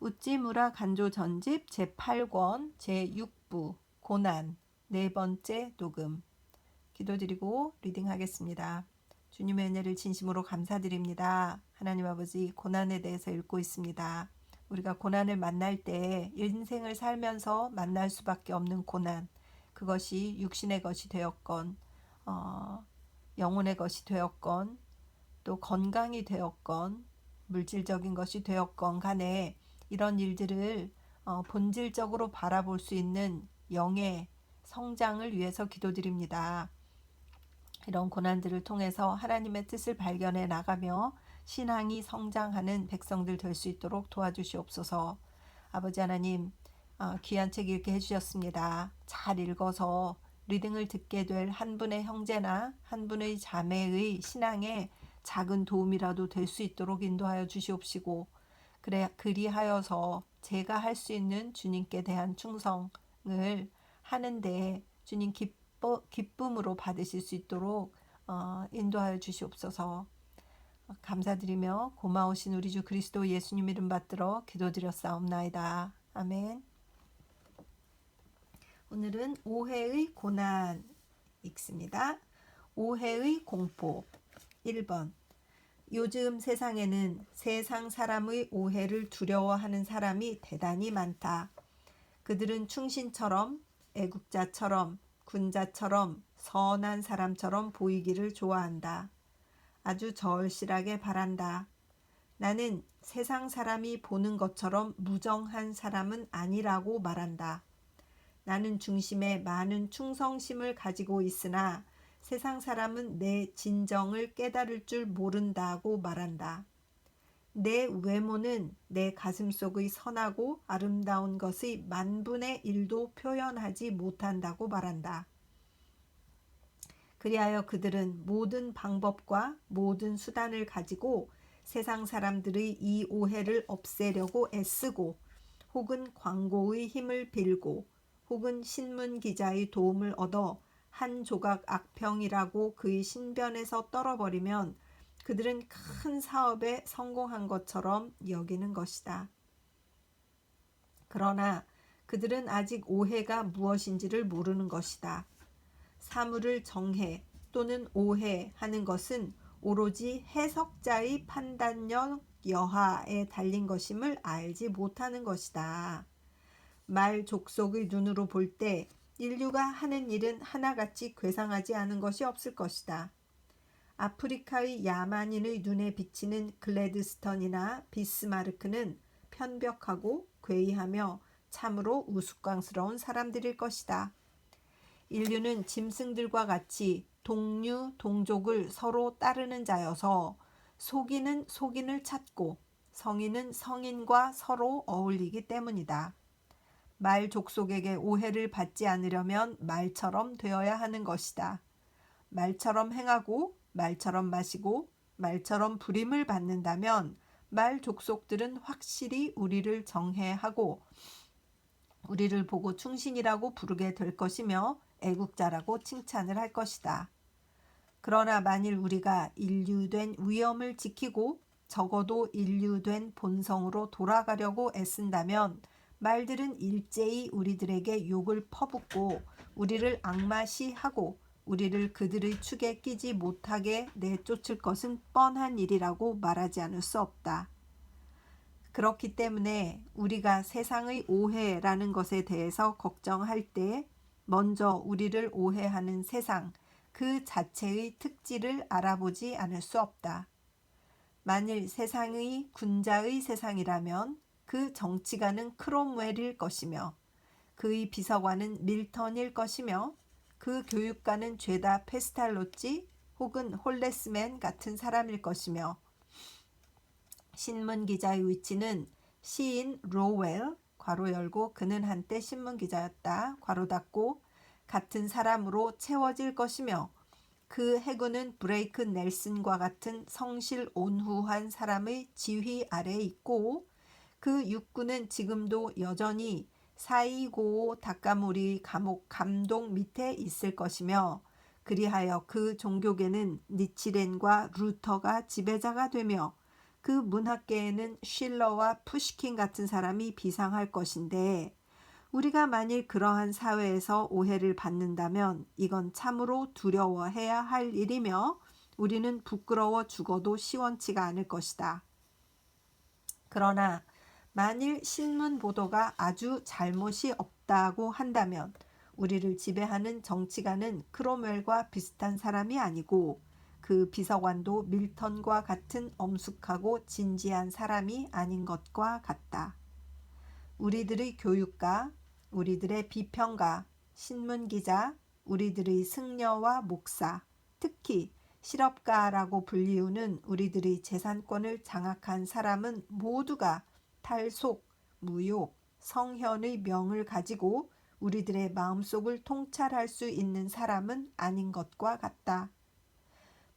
우찌무라 간조 전집 제8권 제6부 고난 네 번째 녹음. 기도드리고 리딩하겠습니다. 주님의 은혜를 진심으로 감사드립니다. 하나님 아버지, 고난에 대해서 읽고 있습니다. 우리가 고난을 만날 때 인생을 살면서 만날 수밖에 없는 고난, 그것이 육신의 것이 되었건 영혼의 것이 되었건 또 건강이 되었건 물질적인 것이 되었건 간에 이런 일들을 본질적으로 바라볼 수 있는 영의 성장을 위해서 기도드립니다. 이런 고난들을 통해서 하나님의 뜻을 발견해 나가며 신앙이 성장하는 백성들 될 수 있도록 도와주시옵소서. 아버지 하나님, 귀한 책 읽게 해주셨습니다. 잘 읽어서 리딩을 듣게 될 한 분의 형제나 한 분의 자매의 신앙에 작은 도움이라도 될 수 있도록 인도하여 주시옵시고, 그래 그리하여서 제가 할 수 있는 주님께 대한 충성을 하는데 주님 기쁨으로 받으실 수 있도록 인도하여 주시옵소서. 감사드리며 고마우신 우리 주 그리스도 예수님 이름 받들어 기도드렸사옵나이다. 아멘. 오늘은 오해의 고난 읽습니다. 오해의 공포 1번. 요즘 세상에는 세상 사람의 오해를 두려워하는 사람이 대단히 많다. 그들은 충신처럼, 애국자처럼, 군자처럼, 선한 사람처럼 보이기를 좋아한다. 아주 절실하게 바란다. 나는 세상 사람이 보는 것처럼 무정한 사람은 아니라고 말한다. 나는 중심에 많은 충성심을 가지고 있으나 세상 사람은 내 진정을 깨달을 줄 모른다고 말한다. 내 외모는 내 가슴속의 선하고 아름다운 것의 만분의 1도 표현하지 못한다고 말한다. 그리하여 그들은 모든 방법과 모든 수단을 가지고 세상 사람들의 이 오해를 없애려고 애쓰고, 혹은 광고의 힘을 빌고, 혹은 신문 기자의 도움을 얻어 한 조각 악평이라고 그의 신변에서 떨어버리면 그들은 큰 사업에 성공한 것처럼 여기는 것이다. 그러나 그들은 아직 오해가 무엇인지를 모르는 것이다. 사물을 정해 또는 오해하는 것은 오로지 해석자의 판단력 여하에 달린 것임을 알지 못하는 것이다. 말 족속의 눈으로 볼 때 인류가 하는 일은 하나같이 괴상하지 않은 것이 없을 것이다. 아프리카의 야만인의 눈에 비치는 글래드스턴이나 비스마르크는 편벽하고 괴이하며 참으로 우스꽝스러운 사람들일 것이다. 인류는 짐승들과 같이 동류, 동족을 서로 따르는 자여서 속인은 속인을 찾고 성인은 성인과 서로 어울리기 때문이다. 말 족속에게 오해를 받지 않으려면 말처럼 되어야 하는 것이다. 말처럼 행하고 말처럼 마시고 말처럼 부림을 받는다면 말 족속들은 확실히 우리를 정해하고 우리를 보고 충신이라고 부르게 될 것이며 애국자라고 칭찬을 할 것이다. 그러나 만일 우리가 인류된 위엄을 지키고 적어도 인류된 본성으로 돌아가려고 애쓴다면 말들은 일제히 우리들에게 욕을 퍼붓고 우리를 악마시하고 우리를 그들의 축에 끼지 못하게 내쫓을 것은 뻔한 일이라고 말하지 않을 수 없다. 그렇기 때문에 우리가 세상의 오해라는 것에 대해서 걱정할 때 먼저 우리를 오해하는 세상 그 자체의 특질을 알아보지 않을 수 없다. 만일 세상의 군자의 세상이라면 그 정치가는 크롬웰일 것이며 그의 비서관은 밀턴일 것이며 그 교육가는 죄다 페스탈로찌 혹은 홀레스맨 같은 사람일 것이며 신문기자의 위치는 시인 로웰 괄호 열고 그는 한때 신문기자였다 괄호 닫고 같은 사람으로 채워질 것이며 그 해군은 브레이크 넬슨과 같은 성실 온후한 사람의 지휘 아래에 있고 그 육군은 지금도 여전히 사이고 다카모리 감독 밑에 있을 것이며 그리하여 그 종교계는 니치렌과 루터가 지배자가 되며 그 문학계에는 실러와 푸시킨 같은 사람이 비상할 것인데 우리가 만일 그러한 사회에서 오해를 받는다면 이건 참으로 두려워해야 할 일이며 우리는 부끄러워 죽어도 시원치가 않을 것이다. 그러나 만일 신문 보도가 아주 잘못이 없다고 한다면 우리를 지배하는 정치가는 크롬웰과 비슷한 사람이 아니고 그 비서관도 밀턴과 같은 엄숙하고 진지한 사람이 아닌 것과 같다. 우리들의 교육가, 우리들의 비평가, 신문기자, 우리들의 승려와 목사, 특히 실업가라고 불리우는 우리들의 재산권을 장악한 사람은 모두가 탈속, 무욕, 성현의 명을 가지고 우리들의 마음속을 통찰할 수 있는 사람은 아닌 것과 같다.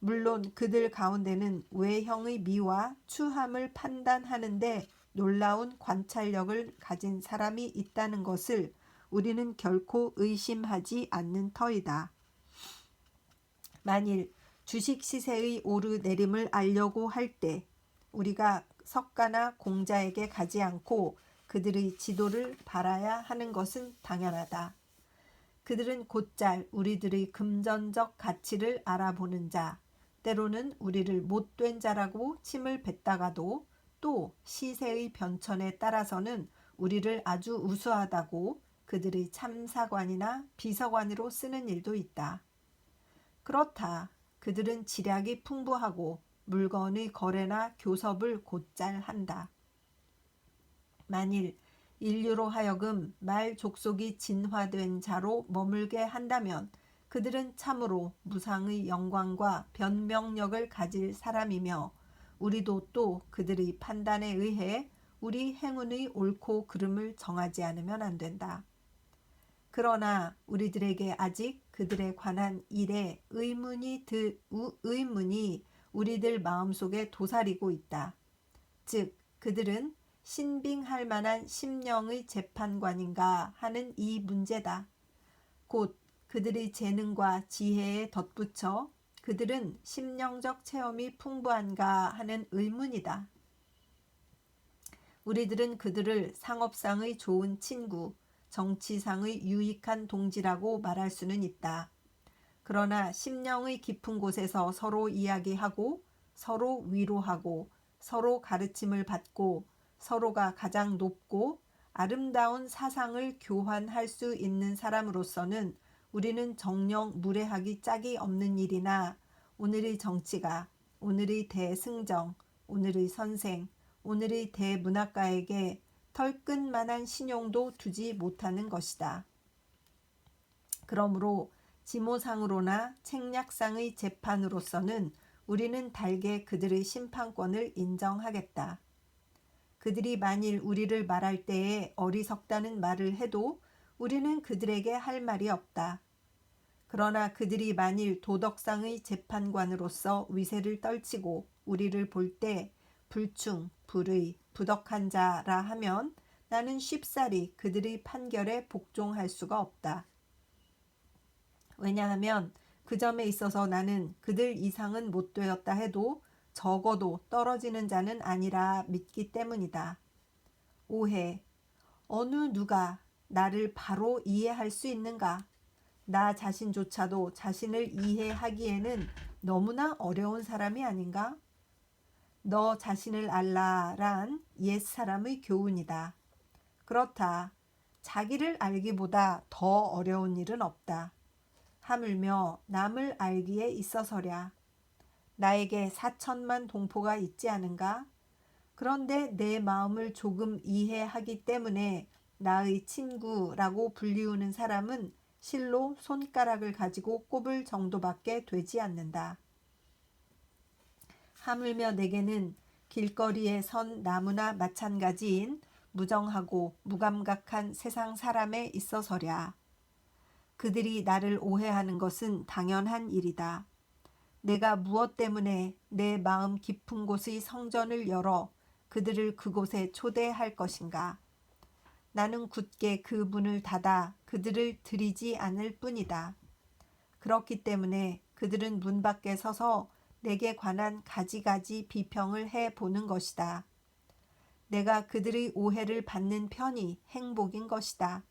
물론 그들 가운데는 외형의 미와 추함을 판단하는데 놀라운 관찰력을 가진 사람이 있다는 것을 우리는 결코 의심하지 않는 터이다. 만일 주식 시세의 오르내림을 알려고 할 때 우리가 석가나 공자에게 가지 않고 그들의 지도를 바라야 하는 것은 당연하다. 그들은 곧잘 우리들의 금전적 가치를 알아보는 자, 때로는 우리를 못된 자라고 침을 뱉다가도 또 시세의 변천에 따라서는 우리를 아주 우수하다고 그들의 참사관이나 비서관으로 쓰는 일도 있다. 그렇다. 그들은 지략이 풍부하고 물건의 거래나 교섭을 곧잘 한다. 만일 인류로 하여금 말 족속이 진화된 자로 머물게 한다면 그들은 참으로 무상의 영광과 변명력을 가질 사람이며 우리도 또 그들의 판단에 의해 우리 행운의 옳고 그름을 정하지 않으면 안 된다. 그러나 우리들에게 아직 그들에 관한 일에 의문이 우리들 마음속에 도사리고 있다. 즉 그들은 신빙할 만한 심령의 재판관인가 하는 이 문제다. 곧 그들의 재능과 지혜에 덧붙여 그들은 심령적 체험이 풍부한가 하는 의문이다. 우리들은 그들을 상업상의 좋은 친구, 정치상의 유익한 동지라고 말할 수는 있다. 그러나 심령의 깊은 곳에서 서로 이야기하고 서로 위로하고 서로 가르침을 받고 서로가 가장 높고 아름다운 사상을 교환할 수 있는 사람으로서는 우리는 정녕 무례하기 짝이 없는 일이나 오늘의 정치가, 오늘의 대승정, 오늘의 선생, 오늘의 대문학가에게 털끝만한 신용도 두지 못하는 것이다. 그러므로 지모상으로나 책략상의 재판으로서는 우리는 달게 그들의 심판권을 인정하겠다. 그들이 만일 우리를 말할 때에 어리석다는 말을 해도 우리는 그들에게 할 말이 없다. 그러나 그들이 만일 도덕상의 재판관으로서 위세를 떨치고 우리를 볼 때 불충, 불의, 부덕한 자라 하면 나는 쉽사리 그들의 판결에 복종할 수가 없다. 왜냐하면 그 점에 있어서 나는 그들 이상은 못 되었다 해도 적어도 떨어지는 자는 아니라 믿기 때문이다. 오해. 어느 누가 나를 바로 이해할 수 있는가? 나 자신조차도 자신을 이해하기에는 너무나 어려운 사람이 아닌가? 너 자신을 알라란 옛사람의 교훈이다. 그렇다. 자기를 알기보다 더 어려운 일은 없다. 하물며 남을 알기에 있어서랴. 나에게 4천만 동포가 있지 않은가? 그런데 내 마음을 조금 이해하기 때문에 나의 친구라고 불리우는 사람은 실로 손가락을 가지고 꼽을 정도밖에 되지 않는다. 하물며 내게는 길거리에 선 나무나 마찬가지인 무정하고 무감각한 세상 사람에 있어서랴. 그들이 나를 오해하는 것은 당연한 일이다. 내가 무엇 때문에 내 마음 깊은 곳의 성전을 열어 그들을 그곳에 초대할 것인가? 나는 굳게 그 문을 닫아 그들을 들이지 않을 뿐이다. 그렇기 때문에 그들은 문 밖에 서서 내게 관한 가지가지 비평을 해 보는 것이다. 내가 그들의 오해를 받는 편이 행복인 것이다.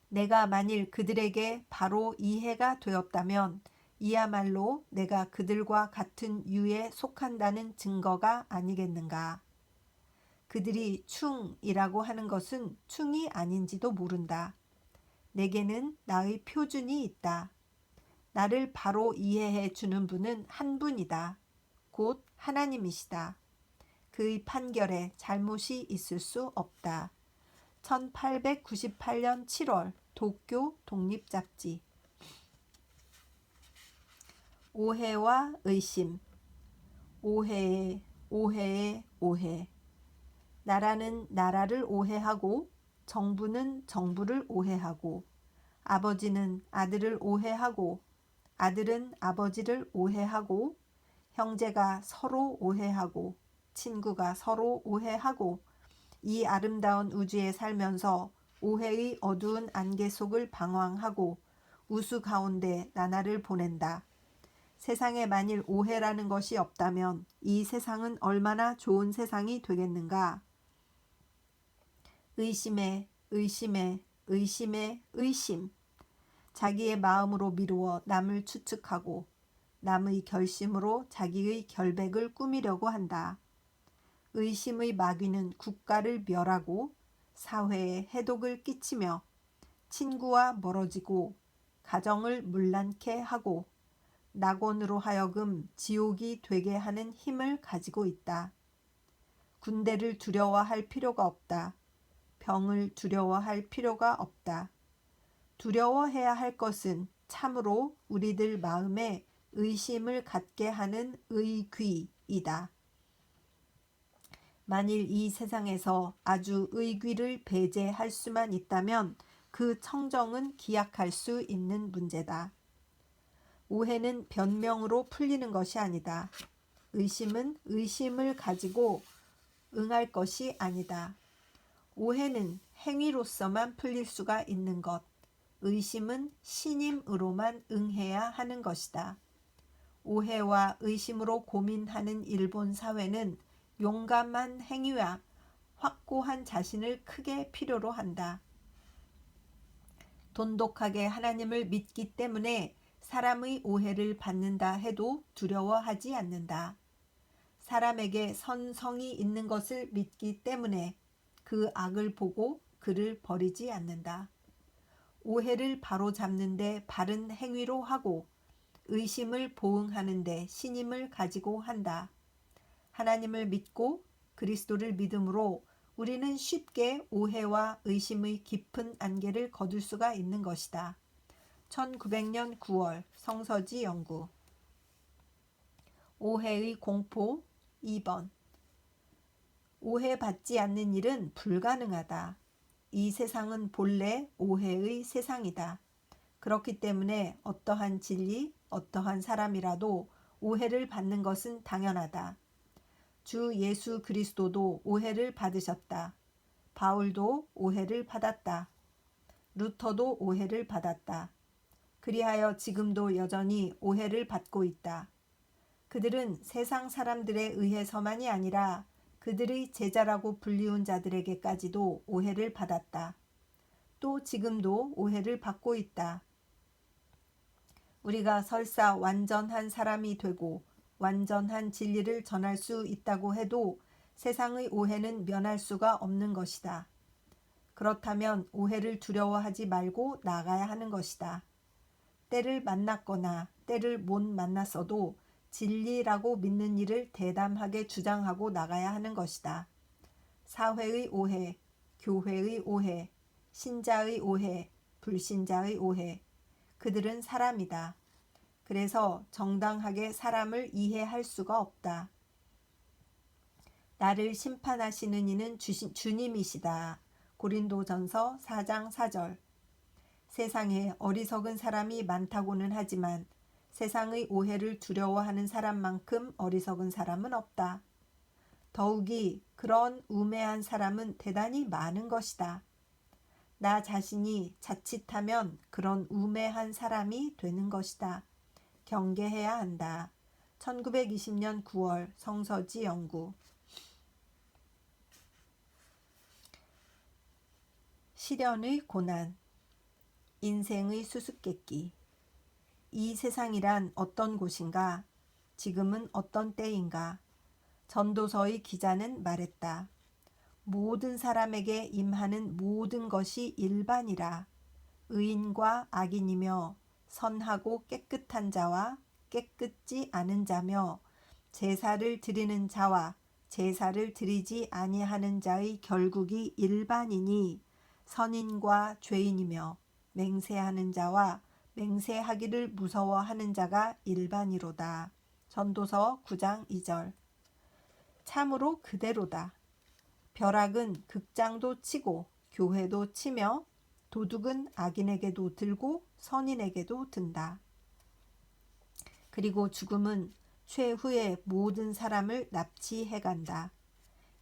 내가 만일 그들에게 바로 이해가 되었다면 이야말로 내가 그들과 같은 유에 속한다는 증거가 아니겠는가. 그들이 충이라고 하는 것은 충이 아닌지도 모른다. 내게는 나의 표준이 있다. 나를 바로 이해해 주는 분은 한 분이다. 곧 하나님이시다. 그의 판결에 잘못이 있을 수 없다. 1898년 7월 도쿄 독립잡지. 오해와 의심. 오해에 오해. 나라는 나라를 오해하고 정부는 정부를 오해하고 아버지는 아들을 오해하고 아들은 아버지를 오해하고 형제가 서로 오해하고 친구가 서로 오해하고 이 아름다운 우주에 살면서 오해의 어두운 안개 속을 방황하고 우수 가운데 나날을 보낸다. 세상에 만일 오해라는 것이 없다면 이 세상은 얼마나 좋은 세상이 되겠는가? 의심. 자기의 마음으로 미루어 남을 추측하고 남의 결심으로 자기의 결백을 꾸미려고 한다. 의심의 마귀는 국가를 멸하고 사회에 해독을 끼치며 친구와 멀어지고 가정을 문란케 하고 낙원으로 하여금 지옥이 되게 하는 힘을 가지고 있다. 군대를 두려워할 필요가 없다. 병을 두려워할 필요가 없다. 두려워해야 할 것은 참으로 우리들 마음에 의심을 갖게 하는 의귀이다. 만일 이 세상에서 아주 의귀를 배제할 수만 있다면 그 청정은 기약할 수 있는 문제다. 오해는 변명으로 풀리는 것이 아니다. 의심은 의심을 가지고 응할 것이 아니다. 오해는 행위로서만 풀릴 수가 있는 것, 의심은 신임으로만 응해야 하는 것이다. 오해와 의심으로 고민하는 일본 사회는 용감한 행위와 확고한 자신을 크게 필요로 한다. 돈독하게 하나님을 믿기 때문에 사람의 오해를 받는다 해도 두려워하지 않는다. 사람에게 선성이 있는 것을 믿기 때문에 그 악을 보고 그를 버리지 않는다. 오해를 바로잡는데 바른 행위로 하고 의심을 보응하는데 신임을 가지고 한다. 하나님을 믿고 그리스도를 믿음으로 우리는 쉽게 오해와 의심의 깊은 안개를 거둘 수가 있는 것이다. 1900년 9월 성서지 연구. 오해의 공포 2번. 오해받지 않는 일은 불가능하다. 이 세상은 본래 오해의 세상이다. 그렇기 때문에 어떠한 진리, 어떠한 사람이라도 오해를 받는 것은 당연하다. 주 예수 그리스도도 오해를 받으셨다. 바울도 오해를 받았다. 루터도 오해를 받았다. 그리하여 지금도 여전히 오해를 받고 있다. 그들은 세상 사람들에 의해서만이 아니라 그들의 제자라고 불리운 자들에게까지도 오해를 받았다. 또 지금도 오해를 받고 있다. 우리가 설사 완전한 사람이 되고 완전한 진리를 전할 수 있다고 해도 세상의 오해는 면할 수가 없는 것이다. 그렇다면 오해를 두려워하지 말고 나아가야 하는 것이다. 때를 만났거나 때를 못 만났어도 진리라고 믿는 일을 대담하게 주장하고 나가야 하는 것이다. 사회의 오해, 교회의 오해, 신자의 오해, 불신자의 오해. 그들은 사람이다. 그래서 정당하게 사람을 이해할 수가 없다. 나를 심판하시는 이는 주님이시다. 고린도전서 4장 4절. 세상에 어리석은 사람이 많다고는 하지만 세상의 오해를 두려워하는 사람만큼 어리석은 사람은 없다. 더욱이 그런 우매한 사람은 대단히 많은 것이다. 나 자신이 자칫하면 그런 우매한 사람이 되는 것이다. 경계해야 한다. 1920년 9월 성서지 연구. 시련의 고난, 인생의 수수께끼. 이 세상이란 어떤 곳인가? 지금은 어떤 때인가? 전도서의 기자는 말했다. 모든 사람에게 임하는 모든 것이 일반이라. 의인과 악인이며 선하고 깨끗한 자와 깨끗지 않은 자며 제사를 드리는 자와 제사를 드리지 아니하는 자의 결국이 일반이니 선인과 죄인이며 맹세하는 자와 맹세하기를 무서워하는 자가 일반이로다. 전도서 9장 2절. 참으로 그대로다. 벼락은 극장도 치고 교회도 치며 도둑은 악인에게도 들고 선인에게도 든다. 그리고 죽음은 최후의 모든 사람을 납치해간다.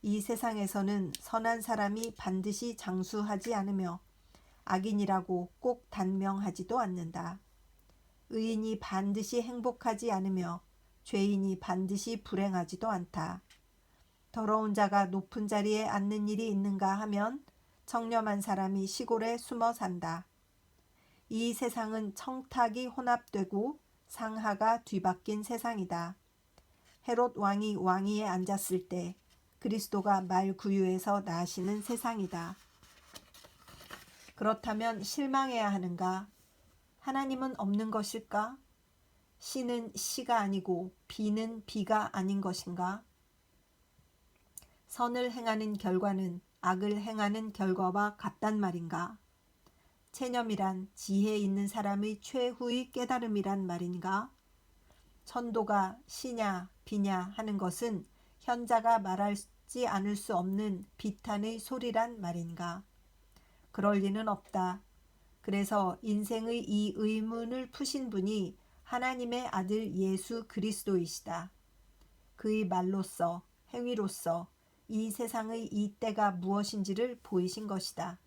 이 세상에서는 선한 사람이 반드시 장수하지 않으며 악인이라고 꼭 단명하지도 않는다. 의인이 반드시 행복하지 않으며 죄인이 반드시 불행하지도 않다. 더러운 자가 높은 자리에 앉는 일이 있는가 하면 청렴한 사람이 시골에 숨어 산다. 이 세상은 청탁이 혼합되고 상하가 뒤바뀐 세상이다. 헤롯 왕이 왕위에 앉았을 때 그리스도가 말구유에서 나시는 세상이다. 그렇다면 실망해야 하는가? 하나님은 없는 것일까? 시는 시가 아니고 비는 비가 아닌 것인가? 선을 행하는 결과는 악을 행하는 결과와 같단 말인가? 체념이란 지혜 있는 사람의 최후의 깨달음이란 말인가? 천도가 시냐 비냐 하는 것은 현자가 말하지 않을 수 없는 비탄의 소리란 말인가? 그럴 리는 없다. 그래서 인생의 이 의문을 푸신 분이 하나님의 아들 예수 그리스도이시다. 그의 말로써 행위로써 이 세상의 이 때가 무엇인지를 보이신 것이다.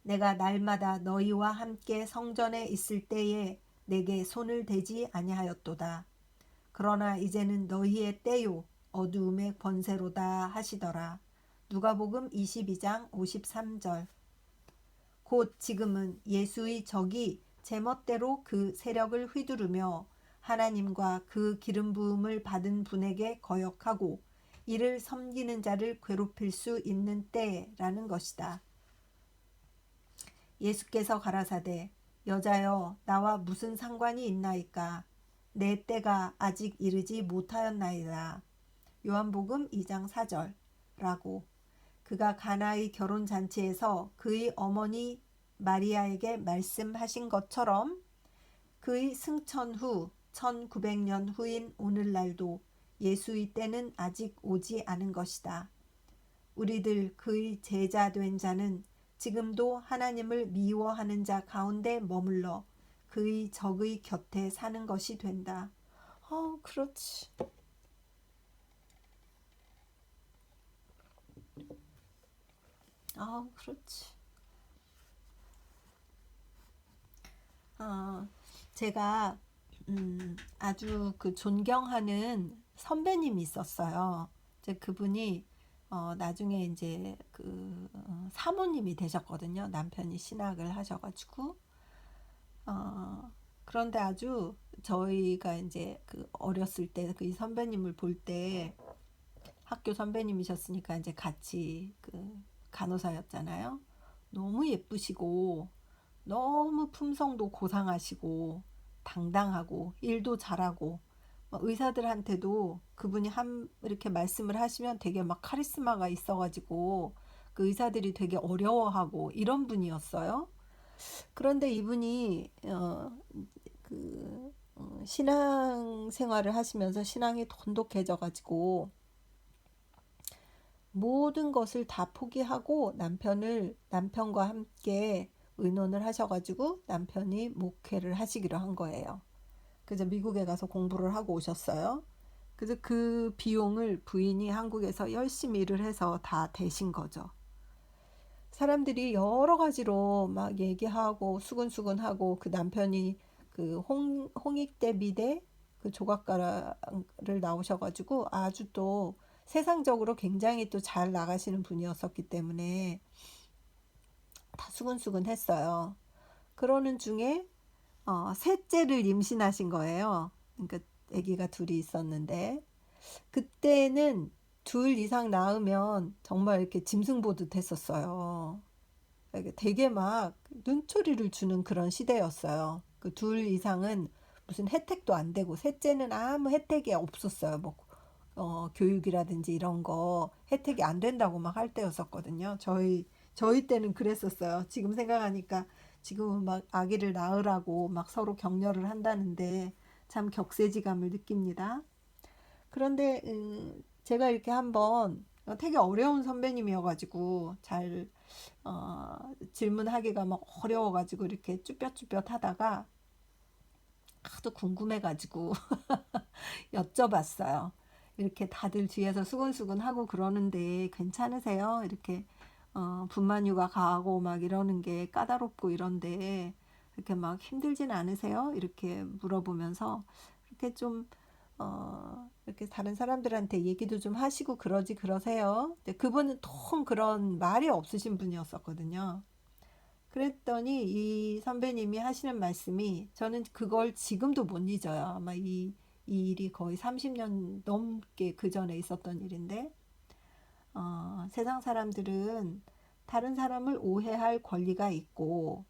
내가 날마다 너희와 함께 성전에 있을 때에 내게 손을 대지 아니하였도다. 그러나 이제는 너희의 때요 어두움의 권세로다 하시더라. 누가복음 22장 53절. 곧 지금은 예수의 적이 제멋대로 그 세력을 휘두르며 하나님과 그 기름 부음을 받은 분에게 거역하고 이를 섬기는 자를 괴롭힐 수 있는 때라는 것이다. 예수께서 가라사대 여자여 나와 무슨 상관이 있나이까? 내 때가 아직 이르지 못하였나이다. 요한복음 2장 4절라고 그가 가나의 결혼잔치에서 그의 어머니 마리아에게 말씀하신 것처럼 그의 승천 후 1900년 후인 오늘날도 예수의 때는 아직 오지 않은 것이다. 우리들 그의 제자 된 자는 지금도 하나님을 미워하는 자 가운데 머물러 그의 적의 곁에 사는 것이 된다. 그렇지. 그렇지. 제가 아주 그 존경하는 선배님이 있었어요. 이제 그분이 나중에 이제 그 사모님이 되셨거든요. 남편이 신학을 하셔가지고 그런데 아주 저희가 이제 그 어렸을 때 그 선배님을 볼 때 학교 선배님이셨으니까 이제 같이 그 간호사였잖아요. 너무 예쁘시고 너무 품성도 고상하시고 당당하고 일도 잘하고 의사들한테도 그분이 이렇게 말씀을 하시면 되게 막 카리스마가 있어가지고 그 의사들이 되게 어려워하고 이런 분이었어요. 그런데 이분이 신앙 생활을 하시면서 신앙이 돈독해져가지고 모든 것을 다 포기하고 남편과 함께 의논을 하셔가지고 남편이 목회를 하시기로 한 거예요. 그래서 미국에 가서 공부를 하고 오셨어요. 그래서 그 비용을 부인이 한국에서 열심히 일을 해서 다 대신 거죠. 사람들이 여러 가지로 막 얘기하고 수근수근하고 그 남편이 그 홍익대 미대 그 조각가를 나오셔가지고 아주 또 세상적으로 굉장히 또 잘 나가시는 분이었었기 때문에 다 수근수근 했어요. 그러는 중에 셋째를 임신하신 거예요. 그러니까 아기가 둘이 있었는데 그때는 둘 이상 낳으면 정말 이렇게 짐승 보듯 했었어요. 되게 막 눈초리를 주는 그런 시대였어요. 그 둘 이상은 무슨 혜택도 안 되고 셋째는 아무 혜택이 없었어요. 뭐 교육이라든지 이런 거 혜택이 안 된다고 막 할 때였었거든요. 저희 때는 그랬었어요. 지금 생각하니까 지금은 막 아기를 낳으라고 막 서로 격려를 한다는데 참 격세지감을 느낍니다. 그런데 제가 이렇게 한번 되게 어려운 선배님이어가지고 잘 질문하기가 막 어려워가지고 이렇게 쭈뼛쭈뼛 하다가 하도 궁금해가지고 여쭤봤어요. 이렇게 다들 뒤에서 수근수근 하고 그러는데 괜찮으세요? 이렇게 분만휴가 가고 막 이러는 게 까다롭고 이런데 이렇게 막 힘들진 않으세요? 이렇게 물어보면서 이렇게 좀 이렇게 다른 사람들한테 얘기도 좀 하시고 그러세요. 근데 그분은 통 그런 말이 없으신 분이었었거든요. 그랬더니 이 선배님이 하시는 말씀이 저는 그걸 지금도 못 잊어요. 아마 이 일이 거의 30년 넘게 그 전에 있었던 일인데, 세상 사람들은 다른 사람을 오해할 권리가 있고,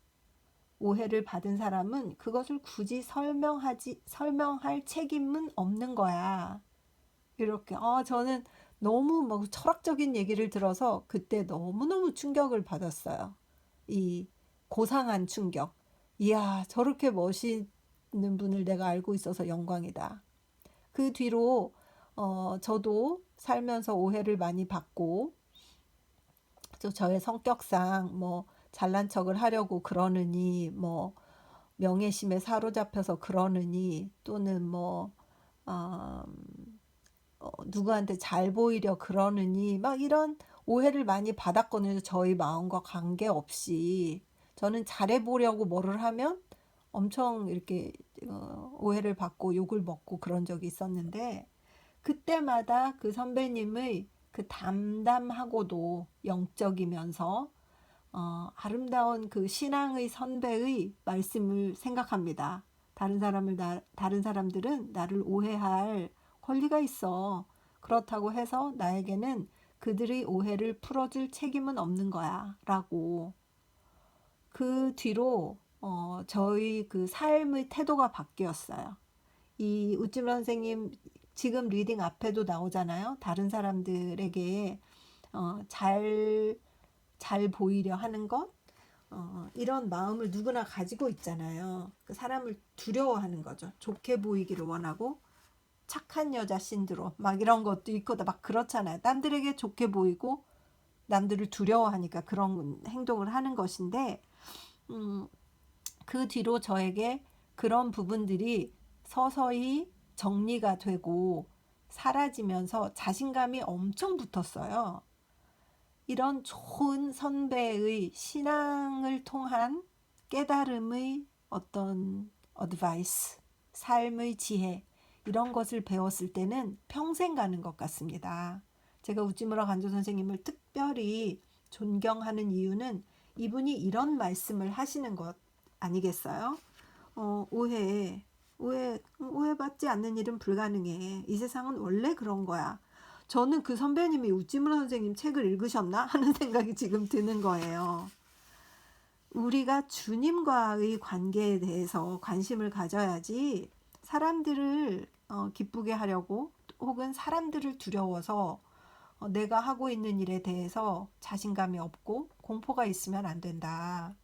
오해를 받은 사람은 그것을 굳이 설명할 책임은 없는 거야. 이렇게, 저는 너무 막 철학적인 얘기를 들어서 그때 너무너무 충격을 받았어요. 이 고상한 충격. 이야, 저렇게 멋있는 분을 내가 알고 있어서 영광이다. 그 뒤로 저도 살면서 오해를 많이 받고 저의 성격상 뭐 잘난 척을 하려고 그러느니 뭐 명예심에 사로잡혀서 그러느니 또는 뭐 어, 누구한테 잘 보이려 그러느니 막 이런 오해를 많이 받았거든요. 저희 마음과 관계없이 저는 잘해 보려고 뭐를 하면 엄청 이렇게 오해를 받고 욕을 먹고 그런 적이 있었는데 그때마다 그 선배님의 그 담담하고도 영적이면서 아름다운 그 신앙의 선배의 말씀을 생각합니다. 다른 사람들은 나를 오해할 권리가 있어. 그렇다고 해서 나에게는 그들의 오해를 풀어줄 책임은 없는 거야. 라고. 그 뒤로 저희 그 삶의 태도가 바뀌었어요. 이 우찌물 선생님 지금 리딩 앞에도 나오잖아요. 다른 사람들에게 잘 보이려 하는 것, 이런 마음을 누구나 가지고 있잖아요. 그 사람을 두려워하는 거죠. 좋게 보이기를 원하고 착한 여자 신드롬 막 이런 것도 있고 막 그렇잖아요. 남들에게 좋게 보이고 남들을 두려워하니까 그런 행동을 하는 것인데 그 뒤로 저에게 그런 부분들이 서서히 정리가 되고 사라지면서 자신감이 엄청 붙었어요. 이런 좋은 선배의 신앙을 통한 깨달음의 어떤 어드바이스, 삶의 지혜 이런 것을 배웠을 때는 평생 가는 것 같습니다. 제가 우찌무라 간조 선생님을 특별히 존경하는 이유는 이분이 이런 말씀을 하시는 것 아니겠어요? 오해받지 않는 일은 불가능해. 이 세상은 원래 그런 거야. 저는 그 선배님이 우찌무라 선생님 책을 읽으셨나 하는 생각이 지금 드는 거예요. 우리가 주님과의 관계에 대해서 관심을 가져야지 사람들을 기쁘게 하려고 혹은 사람들을 두려워서 내가 하고 있는 일에 대해서 자신감이 없고 공포가 있으면 안 된다.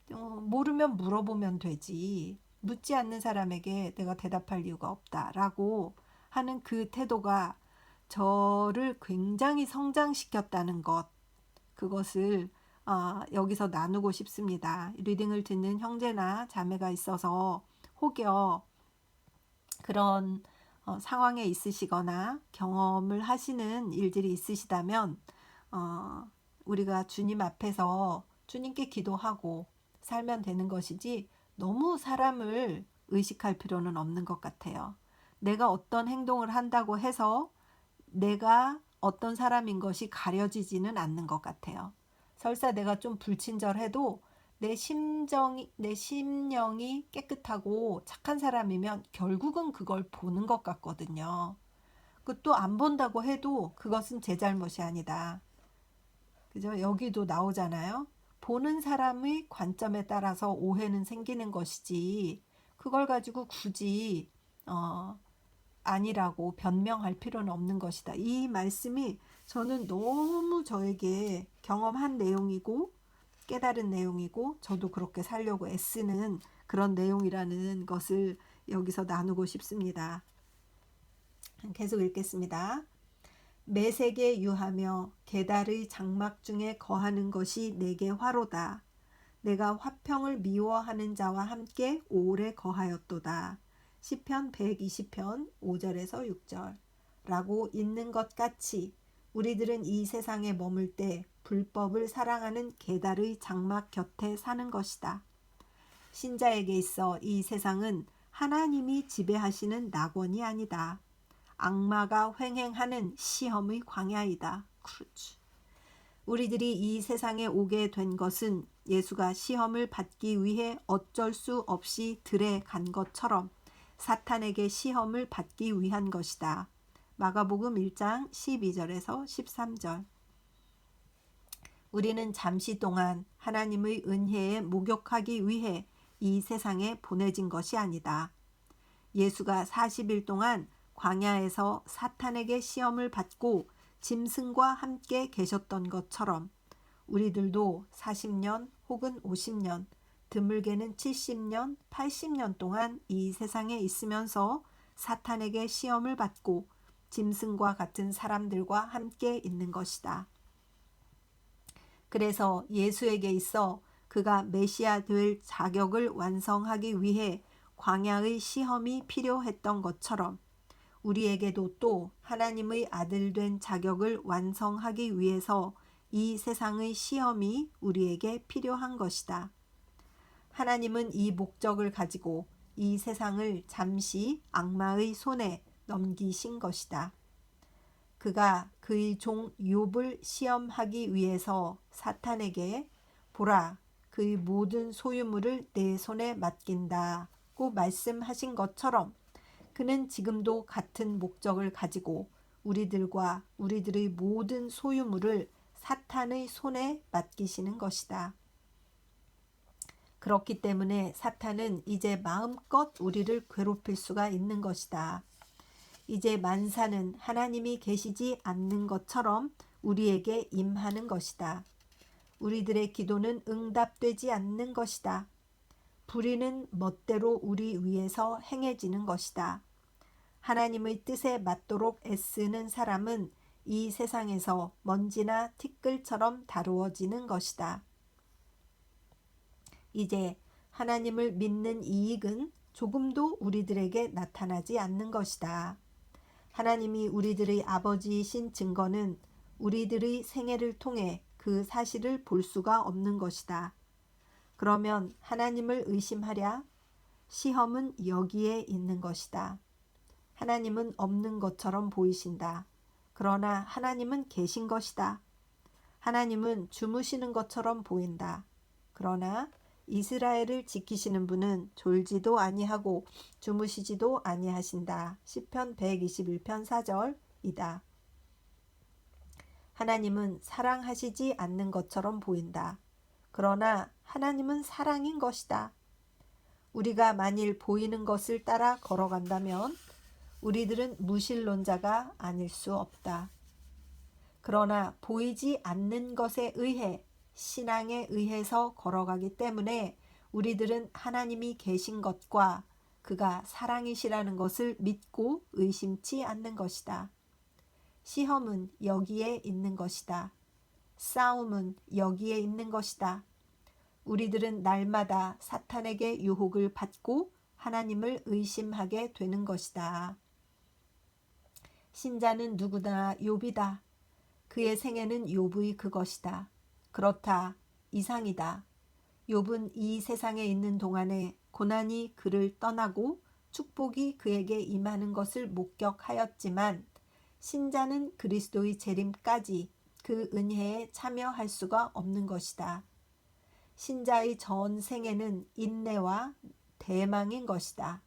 모르면 물어보면 되지. 묻지 않는 사람에게 내가 대답할 이유가 없다라고 하는 그 태도가 저를 굉장히 성장시켰다는 것, 그것을 여기서 나누고 싶습니다. 리딩을 듣는 형제나 자매가 있어서 혹여 그런 상황에 있으시거나 경험을 하시는 일들이 있으시다면 우리가 주님 앞에서 주님께 기도하고 살면 되는 것이지 너무 사람을 의식할 필요는 없는 것 같아요. 내가 어떤 행동을 한다고 해서 내가 어떤 사람인 것이 가려지지는 않는 것 같아요. 설사 내가 좀 불친절해도 내 심령이 깨끗하고 착한 사람이면 결국은 그걸 보는 것 같거든요. 또 안 본다고 해도 그것은 제 잘못이 아니다. 그죠? 여기도 나오잖아요. 보는 사람의 관점에 따라서 오해는 생기는 것이지, 그걸 가지고 굳이 아니라고 변명할 필요는 없는 것이다. 이 말씀이 저는 너무 저에게 경험한 내용이고 깨달은 내용이고, 저도 그렇게 살려고 애쓰는 그런 내용이라는 것을 여기서 나누고 싶습니다. 계속 읽겠습니다. 매색에 유하며 게달의 장막 중에 거하는 것이 내게 화로다. 내가 화평을 미워하는 자와 함께 오래 거하였도다. 시편 120편 5절에서 6절 라고 있는 것 같이 우리들은 이 세상에 머물 때 불법을 사랑하는 게달의 장막 곁에 사는 것이다. 신자에게 있어 이 세상은 하나님이 지배하시는 낙원이 아니다. 악마가 횡행하는 시험의 광야이다. 그렇지. 우리들이 이 세상에 오게 된 것은 예수가 시험을 받기 위해 어쩔 수 없이 들에 간 것처럼 사탄에게 시험을 받기 위한 것이다. 마가복음 1장 12절에서 13절. 우리는 잠시 동안 하나님의 은혜에 목욕하기 위해 이 세상에 보내진 것이 아니다. 예수가 40일 동안 광야에서 사탄에게 시험을 받고 짐승과 함께 계셨던 것처럼 우리들도 40년 혹은 50년, 드물게는 70년, 80년 동안 이 세상에 있으면서 사탄에게 시험을 받고 짐승과 같은 사람들과 함께 있는 것이다. 그래서 예수에게 있어 그가 메시아 될 자격을 완성하기 위해 광야의 시험이 필요했던 것처럼 우리에게도 또 하나님의 아들 된 자격을 완성하기 위해서 이 세상의 시험이 우리에게 필요한 것이다. 하나님은 이 목적을 가지고 이 세상을 잠시 악마의 손에 넘기신 것이다. 그가 그의 종 욥을 시험하기 위해서 사탄에게 보라, 그의 모든 소유물을 내 손에 맡긴다고 말씀하신 것처럼 그는 지금도 같은 목적을 가지고 우리들과 우리들의 모든 소유물을 사탄의 손에 맡기시는 것이다. 그렇기 때문에 사탄은 이제 마음껏 우리를 괴롭힐 수가 있는 것이다. 이제 만사는 하나님이 계시지 않는 것처럼 우리에게 임하는 것이다. 우리들의 기도는 응답되지 않는 것이다. 불의는 멋대로 우리 위에서 행해지는 것이다. 하나님의 뜻에 맞도록 애쓰는 사람은 이 세상에서 먼지나 티끌처럼 다루어지는 것이다. 이제 하나님을 믿는 이익은 조금도 우리들에게 나타나지 않는 것이다. 하나님이 우리들의 아버지이신 증거는 우리들의 생애를 통해 그 사실을 볼 수가 없는 것이다. 그러면 하나님을 의심하랴? 시험은 여기에 있는 것이다. 하나님은 없는 것처럼 보이신다. 그러나 하나님은 계신 것이다. 하나님은 주무시는 것처럼 보인다. 그러나 이스라엘을 지키시는 분은 졸지도 아니하고 주무시지도 아니하신다. 시편 121편 4절이다. 하나님은 사랑하시지 않는 것처럼 보인다. 그러나 하나님은 사랑인 것이다. 우리가 만일 보이는 것을 따라 걸어간다면 우리들은 무신론자가 아닐 수 없다. 그러나 보이지 않는 것에 의해 신앙에 의해서 걸어가기 때문에 우리들은 하나님이 계신 것과 그가 사랑이시라는 것을 믿고 의심치 않는 것이다. 시험은 여기에 있는 것이다. 싸움은 여기에 있는 것이다. 우리들은 날마다 사탄에게 유혹을 받고 하나님을 의심하게 되는 것이다. 신자는 누구나 욥이다. 그의 생애는 욥의 그것이다. 그렇다. 이상이다. 욥은 이 세상에 있는 동안에 고난이 그를 떠나고 축복이 그에게 임하는 것을 목격하였지만 신자는 그리스도의 재림까지 그 은혜에 참여할 수가 없는 것이다. 신자의 전 생애는 인내와 대망인 것이다.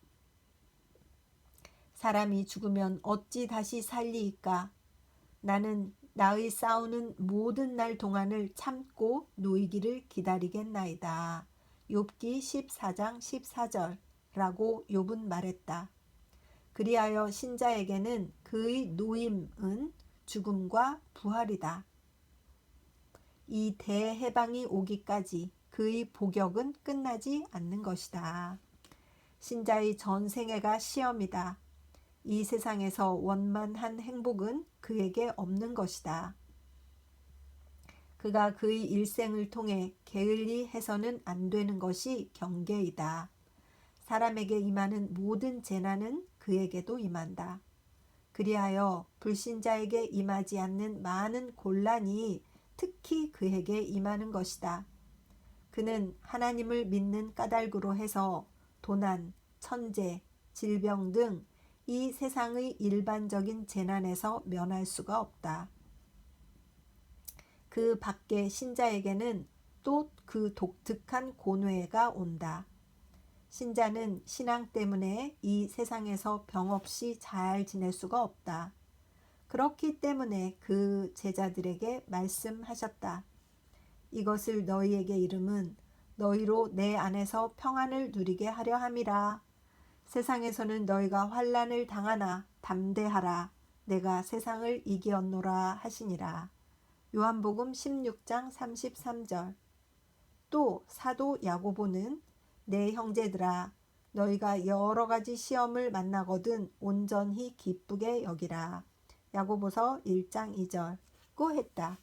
사람이 죽으면 어찌 다시 살리이까? 나는 나의 싸우는 모든 날 동안을 참고 놓이기를 기다리겠나이다. 욥기 14장 14절라고 욥은 말했다. 그리하여 신자에게는 그의 노임은 죽음과 부활이다. 이 대해방이 오기까지 그의 복역은 끝나지 않는 것이다. 신자의 전 생애가 시험이다. 이 세상에서 원만한 행복은 그에게 없는 것이다. 그가 그의 일생을 통해 게을리 해서는 안 되는 것이 경계이다. 사람에게 임하는 모든 재난은 그에게도 임한다. 그리하여 불신자에게 임하지 않는 많은 곤란이 특히 그에게 임하는 것이다. 그는 하나님을 믿는 까닭으로 해서 도난, 천재, 질병 등 이 세상의 일반적인 재난에서 면할 수가 없다. 그 밖에 신자에게는 또 그 독특한 고뇌가 온다. 신자는 신앙 때문에 이 세상에서 병 없이 잘 지낼 수가 없다. 그렇기 때문에 그 제자들에게 말씀하셨다. 이것을 너희에게 이름은 너희로 내 안에서 평안을 누리게 하려 함이라. 세상에서는 너희가 환난을 당하나 담대하라. 내가 세상을 이기었노라 하시니라. 요한복음 16장 33절. 또 사도 야고보는 내 형제들아 너희가 여러 가지 시험을 만나거든 온전히 기쁘게 여기라. 야고보서 1장 2절고 했다.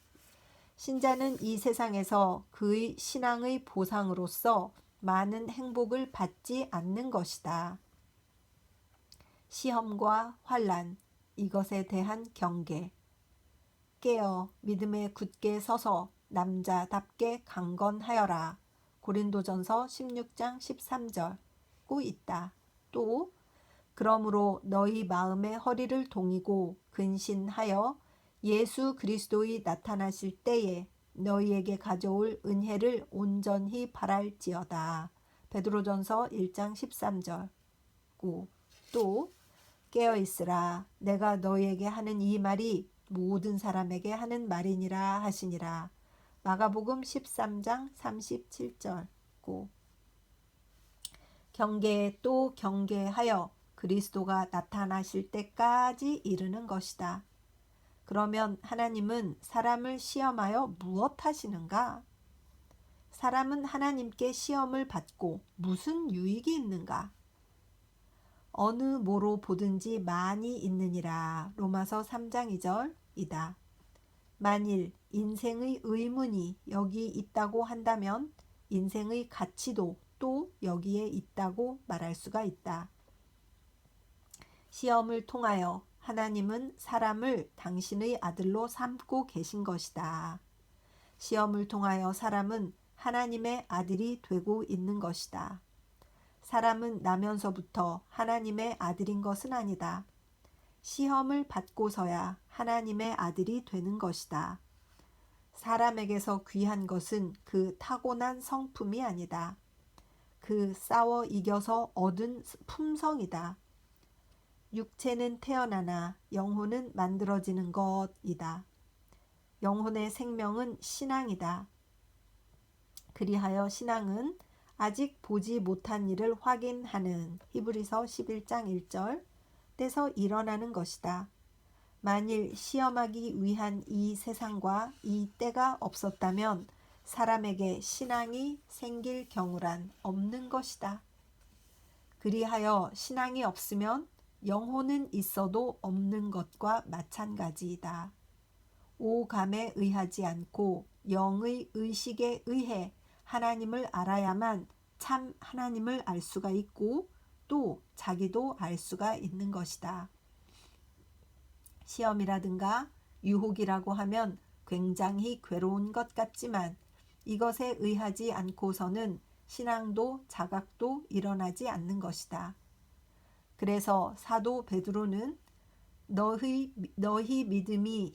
신자는 이 세상에서 그의 신앙의 보상으로서 많은 행복을 받지 않는 것이다. 시험과 환난, 이것에 대한 경계. 깨어 믿음에 굳게 서서 남자답게 강건하여라. 고린도전서 16장 13절고 있다. 또 그러므로 너희 마음의 허리를 동이고 근신하여 예수 그리스도의 나타나실 때에 너희에게 가져올 은혜를 온전히 바랄지어다. 베드로전서 1장 13절고 또 깨어있으라. 내가 너희에게 하는 이 말이 모든 사람에게 하는 말이니라 하시니라. 마가복음 13장 37절고 경계에 또 경계하여 그리스도가 나타나실 때까지 이르는 것이다. 그러면 하나님은 사람을 시험하여 무엇 하시는가? 사람은 하나님께 시험을 받고 무슨 유익이 있는가? 어느 모로 보든지 많이 있느니라. 로마서 3장 2절이다. 만일 인생의 의문이 여기 있다고 한다면 인생의 가치도 또 여기에 있다고 말할 수가 있다. 시험을 통하여 하나님은 사람을 당신의 아들로 삼고 계신 것이다. 시험을 통하여 사람은 하나님의 아들이 되고 있는 것이다. 사람은 나면서부터 하나님의 아들인 것은 아니다. 시험을 받고서야 하나님의 아들이 되는 것이다. 사람에게서 귀한 것은 그 타고난 성품이 아니다. 그 싸워 이겨서 얻은 품성이다. 육체는 태어나나 영혼은 만들어지는 것이다. 영혼의 생명은 신앙이다. 그리하여 신앙은 아직 보지 못한 일을 확인하는 히브리서 11장 1절 때서 일어나는 것이다. 만일 시험하기 위한 이 세상과 이 때가 없었다면 사람에게 신앙이 생길 경우란 없는 것이다. 그리하여 신앙이 없으면 영혼은 있어도 없는 것과 마찬가지이다. 오감에 의하지 않고 영의 의식에 의해 하나님을 알아야만 참 하나님을 알 수가 있고 또 자기도 알 수가 있는 것이다. 시험이라든가 유혹이라고 하면 굉장히 괴로운 것 같지만 이것에 의하지 않고서는 신앙도 자각도 일어나지 않는 것이다. 그래서 사도 베드로는 너희 믿음의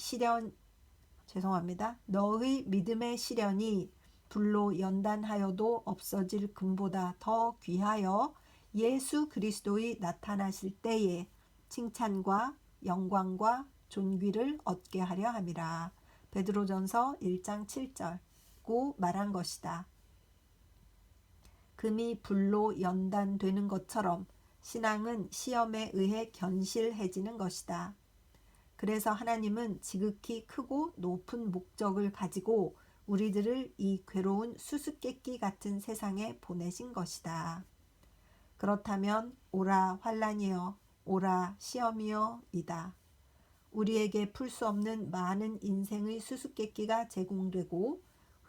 시련이 불로 연단하여도 없어질 금보다 더 귀하여 예수 그리스도의 나타나실 때에 칭찬과 영광과 존귀를 얻게 하려 함이라. 베드로전서 1장 7절고 말한 것이다. 금이 불로 연단되는 것처럼 신앙은 시험에 의해 견실해지는 것이다. 그래서 하나님은 지극히 크고 높은 목적을 가지고 우리들을 이 괴로운 수수께끼 같은 세상에 보내신 것이다. 그렇다면 오라 환난이여, 오라 시험이여 이다. 우리에게 풀 수 없는 많은 인생의 수수께끼가 제공되고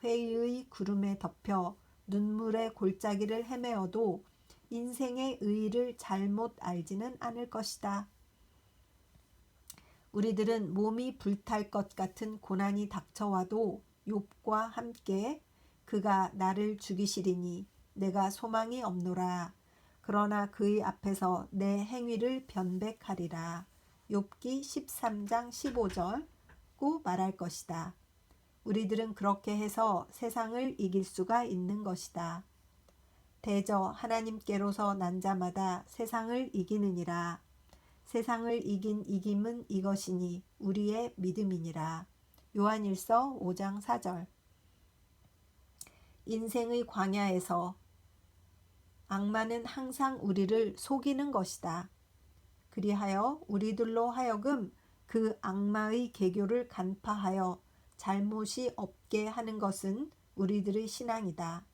회의의 구름에 덮여 눈물의 골짜기를 헤매어도 인생의 의의를 잘못 알지는 않을 것이다. 우리들은 몸이 불탈 것 같은 고난이 닥쳐와도 욥과 함께 그가 나를 죽이시리니 내가 소망이 없노라. 그러나 그의 앞에서 내 행위를 변백하리라. 욥기 13장 15절고 말할 것이다. 우리들은 그렇게 해서 세상을 이길 수가 있는 것이다. 대저 하나님께로서 난 자마다 세상을 이기느니라. 세상을 이긴 이김은 이것이니 우리의 믿음이니라. 요한일서 5장 4절. 인생의 광야에서 악마는 항상 우리를 속이는 것이다. 그리하여 우리들로 하여금 그 악마의 계교를 간파하여 잘못이 없게 하는 것은 우리들의 신앙이다.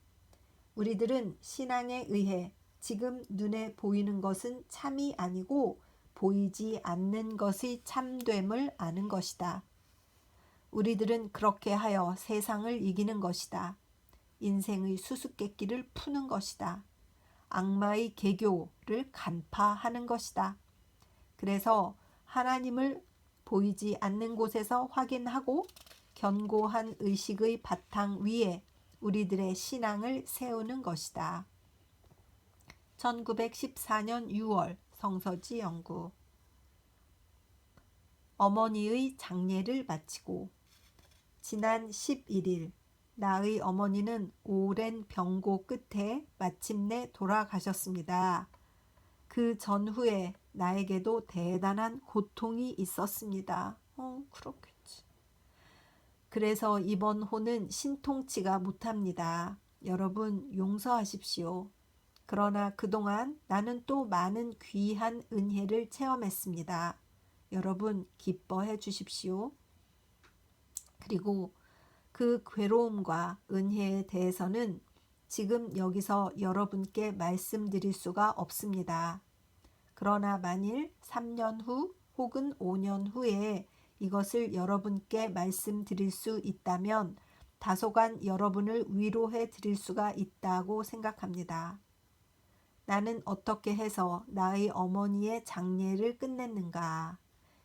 우리들은 신앙에 의해 지금 눈에 보이는 것은 참이 아니고 보이지 않는 것의 참됨을 아는 것이다. 우리들은 그렇게 하여 세상을 이기는 것이다. 인생의 수수께끼를 푸는 것이다. 악마의 계교를 간파하는 것이다. 그래서 하나님을 보이지 않는 곳에서 확인하고 견고한 의식의 바탕 위에 우리들의 신앙을 세우는 것이다. 1914년 6월 성서지 연구. 어머니의 장례를 마치고 지난 11일 나의 어머니는 오랜 병고 끝에 마침내 돌아가셨습니다. 그 전후에 나에게도 대단한 고통이 있었습니다. 그렇겠지. 그래서 이번 호는 신통치가 못합니다. 여러분 용서하십시오. 그러나 그동안 나는 또 많은 귀한 은혜를 체험했습니다. 여러분 기뻐해 주십시오. 그리고 그 괴로움과 은혜에 대해서는 지금 여기서 여러분께 말씀드릴 수가 없습니다. 그러나 만일 3년 후 혹은 5년 후에 이것을 여러분께 말씀드릴 수 있다면 다소간 여러분을 위로해 드릴 수가 있다고 생각합니다. 나는 어떻게 해서 나의 어머니의 장례를 끝냈는가?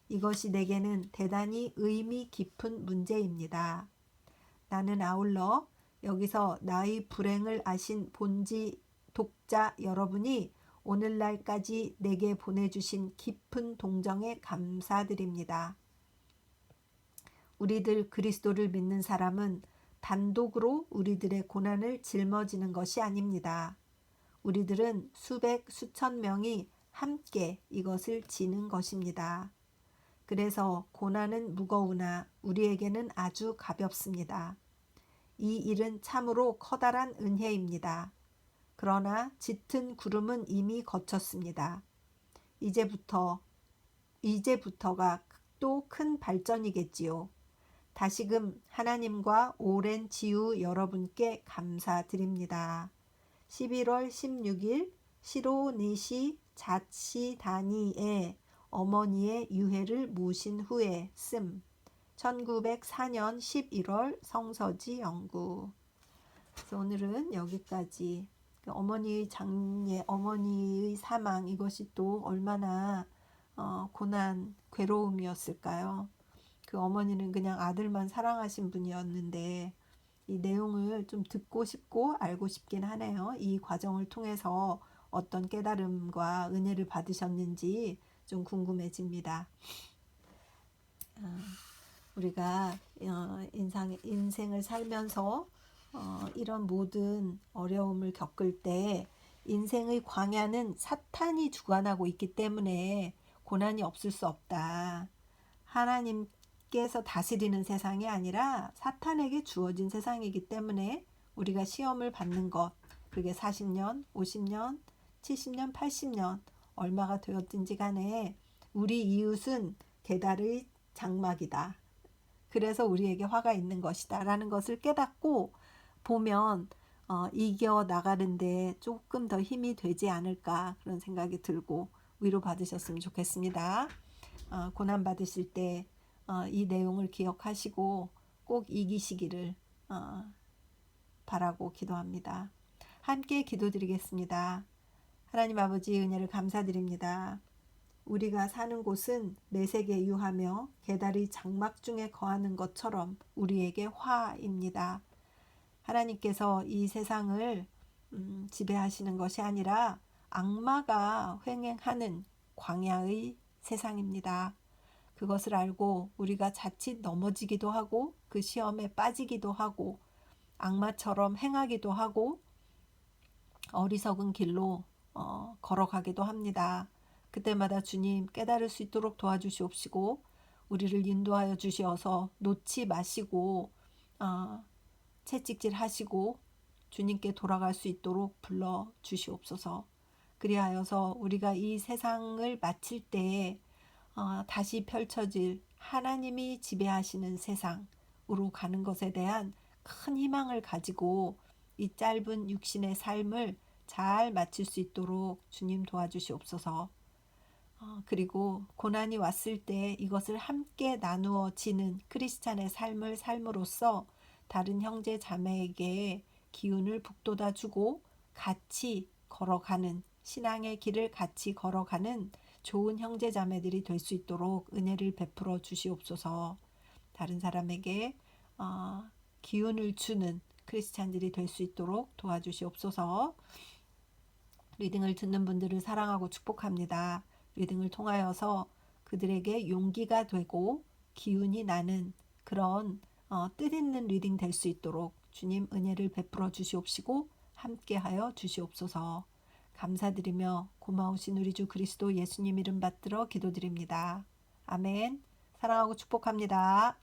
이것이 내게는 대단히 의미 깊은 문제입니다. 나는 아울러 여기서 나의 불행을 아신 본지 독자 여러분이 오늘날까지 내게 보내주신 깊은 동정에 감사드립니다. 우리들 그리스도를 믿는 사람은 단독으로 우리들의 고난을 짊어지는 것이 아닙니다. 우리들은 수백 수천 명이 함께 이것을 지는 것입니다. 그래서 고난은 무거우나 우리에게는 아주 가볍습니다. 이 일은 참으로 커다란 은혜입니다. 그러나 짙은 구름은 이미 거쳤습니다. 이제부터가 또 큰 발전이겠지요. 다시금 하나님과 오랜 지우 여러분께 감사드립니다. 11월 16일 시로니시 자치다니에 어머니의 유해를 모신 후에 씀 1904년 11월 성서지 연구. 그래서 오늘은 여기까지. 어머니의 장례, 어머니의 사망 이것이 또 얼마나 고난, 괴로움이었을까요? 그 어머니는 그냥 아들만 사랑하신 분이었는데 이 내용을 좀 듣고 싶고 알고 싶긴 하네요. 이 과정을 통해서 어떤 깨달음과 은혜를 받으셨는지 좀 궁금해집니다. 우리가 인생을 살면서 이런 모든 어려움을 겪을 때 인생의 광야는 사탄이 주관하고 있기 때문에 고난이 없을 수 없다. 하나님께서 다스리는 세상이 아니라 사탄에게 주어진 세상이기 때문에 우리가 시험을 받는 것, 그게 40년, 50년, 70년, 80년 얼마가 되었든지 간에 우리 이웃은 게달의 장막이다. 그래서 우리에게 화가 있는 것이다 라는 것을 깨닫고 보면 이겨 나가는데 조금 더 힘이 되지 않을까 그런 생각이 들고 위로 받으셨으면 좋겠습니다. 고난 받으실 때 이 내용을 기억하시고 꼭 이기시기를 바라고 기도합니다. 함께 기도드리겠습니다. 하나님 아버지 은혜를 감사드립니다. 우리가 사는 곳은 매색에 유하며 게달의 장막 중에 거하는 것처럼 우리에게 화입니다. 하나님께서 이 세상을 지배하시는 것이 아니라 악마가 횡행하는 광야의 세상입니다. 그것을 알고 우리가 자칫 넘어지기도 하고 그 시험에 빠지기도 하고 악마처럼 행하기도 하고 어리석은 길로 걸어가기도 합니다. 그때마다 주님 깨달을 수 있도록 도와주시옵시고 우리를 인도하여 주시어서 놓지 마시고 채찍질 하시고 주님께 돌아갈 수 있도록 불러 주시옵소서. 그리하여서 우리가 이 세상을 마칠 때에 다시 펼쳐질 하나님이 지배하시는 세상으로 가는 것에 대한 큰 희망을 가지고 이 짧은 육신의 삶을 잘 마칠 수 있도록 주님 도와주시옵소서. 그리고 고난이 왔을 때 이것을 함께 나누어 지는 크리스찬의 삶을 삶으로써 다른 형제 자매에게 기운을 북돋아 주고 같이 걸어가는 신앙의 길을 같이 걸어가는 좋은 형제 자매들이 될 수 있도록 은혜를 베풀어 주시옵소서. 다른 사람에게 기운을 주는 크리스찬들이 될 수 있도록 도와주시옵소서. 리딩을 듣는 분들을 사랑하고 축복합니다. 리딩을 통하여서 그들에게 용기가 되고 기운이 나는 그런 뜻있는 리딩 될 수 있도록 주님 은혜를 베풀어 주시옵시고 함께하여 주시옵소서. 감사드리며 고마우신 우리 주 그리스도 예수님 이름 받들어 기도드립니다. 아멘. 사랑하고 축복합니다.